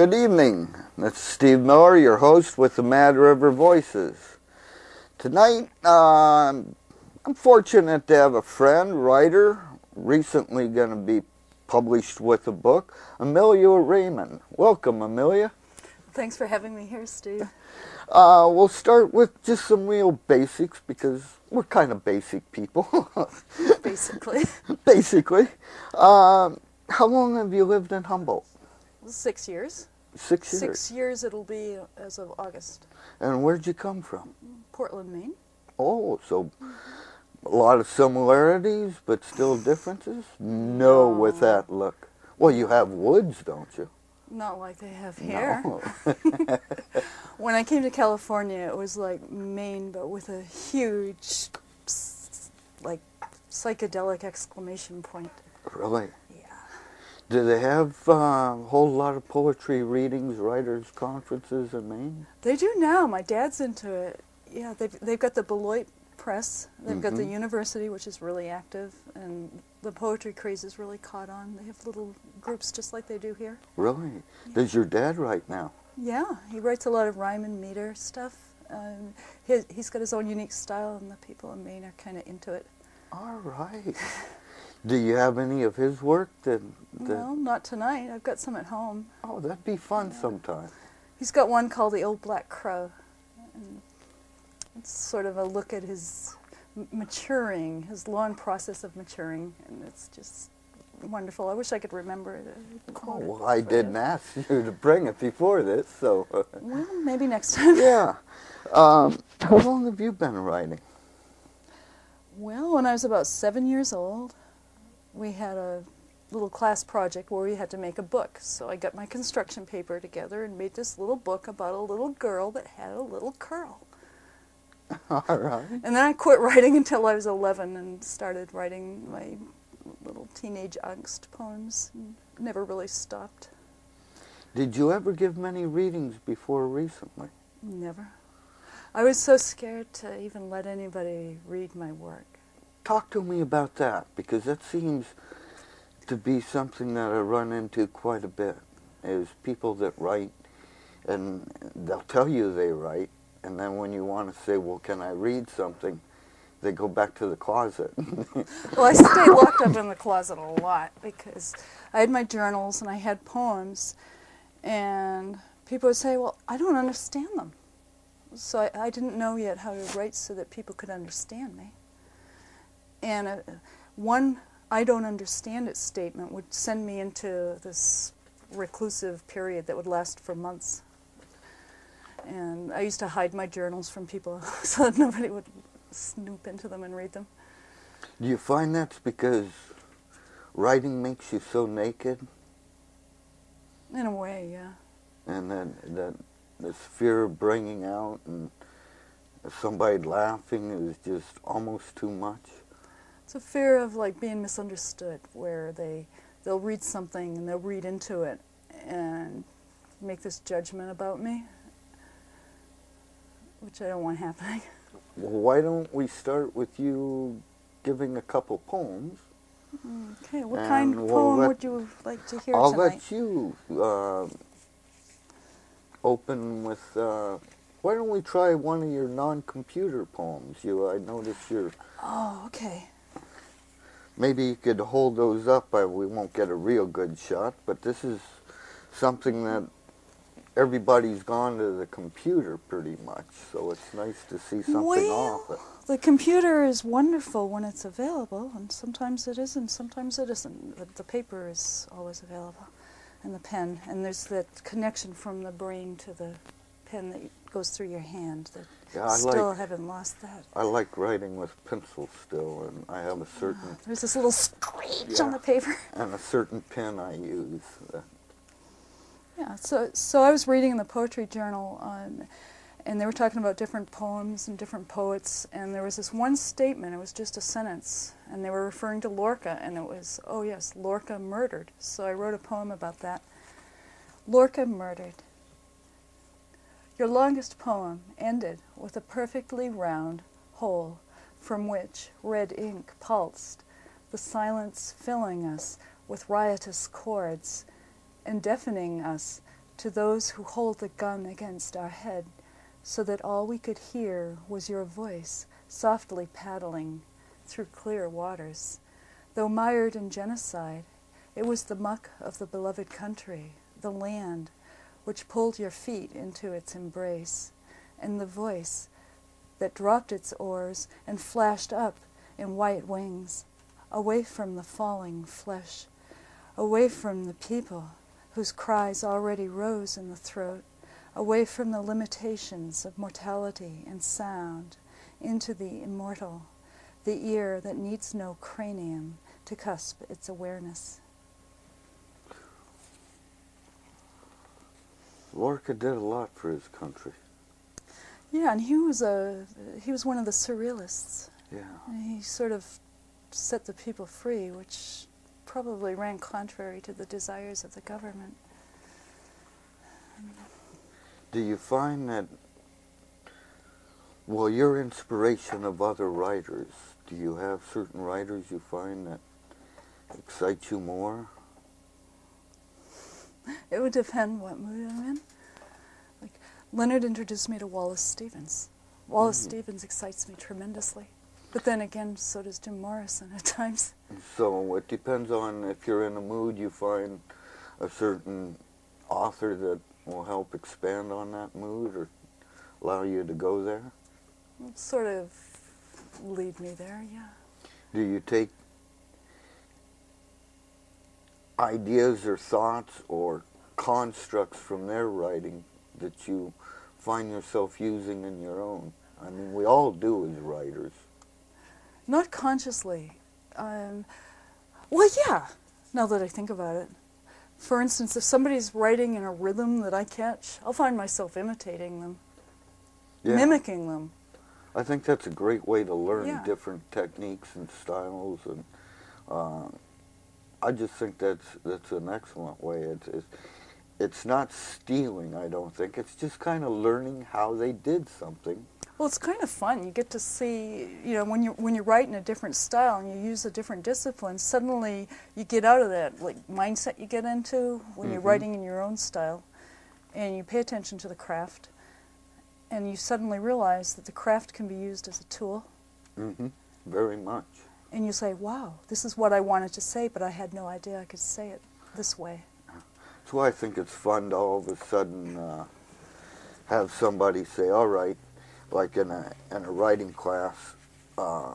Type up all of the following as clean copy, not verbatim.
Good evening. This is Steve Miller, your host with the Mad River Voices. Tonight, I'm fortunate to have a friend, writer, recently going to be published with a book, Amelia Raymond. Welcome, Amelia. Thanks for having me here, Steve. We'll start with just some real basics because we're kind of basic people. Basically. Basically. How long have you lived in Humboldt? 6 years. 6 years? 6 years it'll be as of August. And where'd you come from? Portland, Maine. Oh, so a lot of similarities, but still differences? No, with that look. Well, you have woods, don't you? Not like they have here. No. When I came to California, it was like Maine, but with a huge, like, psychedelic exclamation point. Really? Yeah. Do they have a whole lot of poetry readings, writers' conferences in Maine? They do now. My dad's into it. Yeah, they've got the Beloit Press. They've got the university, which is really active, and the poetry craze has really caught on. They have little groups just like they do here. Really? Yeah. Does your dad write now? Yeah, he writes a lot of rhyme and meter stuff. He's got his own unique style, and the people in Maine are kind of into it. All right. Do you have any of his work? Well, not tonight. I've got some at home. Oh, that'd be fun sometime. He's got one called The Old Black Crow. And it's sort of a look at his maturing, his long process of maturing, and it's just wonderful. I wish I could remember it. Oh, well, I didn't ask you to bring it before this, so... Well, maybe next time. Yeah. How long have you been writing? Well, when I was about 7 years old, we had a little class project where we had to make a book. So I got my construction paper together and made this little book about a little girl that had a little curl. All right. And then I quit writing until I was 11 and started writing my little teenage angst poems. And never really stopped. Did you ever give many readings before recently? Never. I was so scared to even let anybody read my work. Talk to me about that, because that seems to be something that I run into quite a bit, is people that write, and they'll tell you they write, and then when you want to say, well, can I read something, they go back to the closet. Well, I stayed locked up in the closet a lot because I had my journals and I had poems, and people would say, well, I don't understand them. So I didn't know yet how to write so that people could understand me. And one I don't understand it statement would send me into this reclusive period that would last for months. And I used to hide my journals from people so that nobody would snoop into them and read them. Do you find that's because writing makes you so naked? In a way, yeah. And that this fear of bringing out and somebody laughing is just almost too much? It's a fear of like being misunderstood, where they'll read something and they'll read into it and make this judgment about me, which I don't want happening. Well, why don't we start with you giving a couple poems? Okay, what kind of poem would you like to hear I'll tonight? let you open with, why don't we try one of your non-computer poems? I noticed your... Oh, okay. Maybe you could hold those up. We won't get a real good shot, but this is something that everybody's gone to the computer pretty much, so it's nice to see something off it. The computer is wonderful when it's available, and sometimes it is, and sometimes it isn't. The paper is always available, and the pen, and there's that connection from the brain to the pen that goes through your hand. Still haven't lost that. I like writing with pencil still, and I have a certain... There's this little screech on the paper. And a certain pen I use. Yeah, so I was reading in the Poetry Journal, and they were talking about different poems and different poets, and there was this one statement, it was just a sentence, and they were referring to Lorca, and it was, oh yes, Lorca murdered. So I wrote a poem about that. Lorca murdered. Your longest poem ended with a perfectly round hole from which red ink pulsed, the silence filling us with riotous chords and deafening us to those who hold the gun against our head, so that all we could hear was your voice softly paddling through clear waters. Though mired in genocide, it was the muck of the beloved country, the land, which pulled your feet into its embrace, and the voice that dropped its oars and flashed up in white wings, away from the falling flesh, away from the people whose cries already rose in the throat, away from the limitations of mortality and sound, into the immortal, the ear that needs no cranium to cusp its awareness. Lorca did a lot for his country. Yeah, and he was one of the surrealists. Yeah. And he sort of set the people free, which probably ran contrary to the desires of the government. Do you find that, well, your inspiration of other writers, do you have certain writers you find that excite you more? It would depend what mood I'm in. Like, Leonard introduced me to Wallace Stevens. Wallace Stevens excites me tremendously. But then again, so does Jim Morrison at times. So it depends on if you're in a mood, you find a certain author that will help expand on that mood or allow you to go there? Sort of lead me there, yeah. Do you take ideas or thoughts or constructs from their writing that you find yourself using in your own? I mean, we all do as writers. Not consciously. Well, yeah, now that I think about it. For instance, if somebody's writing in a rhythm that I catch, I'll find myself imitating them, mimicking them. I think that's a great way to learn different techniques and styles, and I just think that's an excellent way. It's not stealing, I don't think. It's just kind of learning how they did something. Well, it's kind of fun. You get to see, you know, when you write in a different style and you use a different discipline, suddenly you get out of that mindset you get into when you're writing in your own style, and you pay attention to the craft, and you suddenly realize that the craft can be used as a tool. Very much. And you say, wow, this is what I wanted to say, but I had no idea I could say it this way. That's why I think it's fun to all of a sudden have somebody say, all right, like in a writing class, I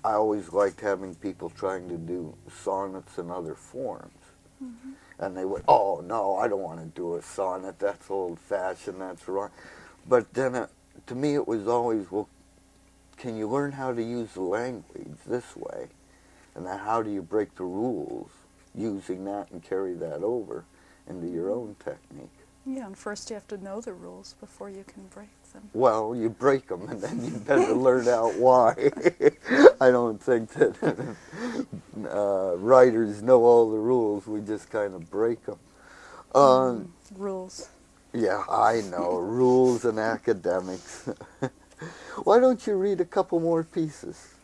always liked having people trying to do sonnets and other forms. And they would, oh, no, I don't want to do a sonnet. That's old-fashioned. That's wrong. But then, to me, it was always, well, can you learn how to use the language this way? And then how do you break the rules using that and carry that over into your own technique? Yeah, and first you have to know the rules before you can break them. Well, you break them, and then you better learn out why. I don't think that writers know all the rules. We just kind of break them. Rules. Yeah, I know. Rules and academics. Why don't you read a couple more pieces?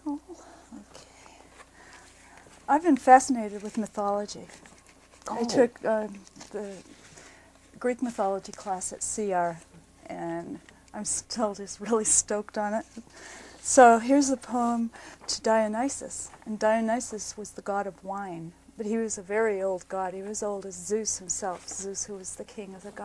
Oh, okay. I've been fascinated with mythology. I took the Greek mythology class at CR, and I'm still just really stoked on it. So here's a poem to Dionysus, and Dionysus was the god of wine, but he was a very old god. He was old as Zeus himself, Zeus who was the king of the gods.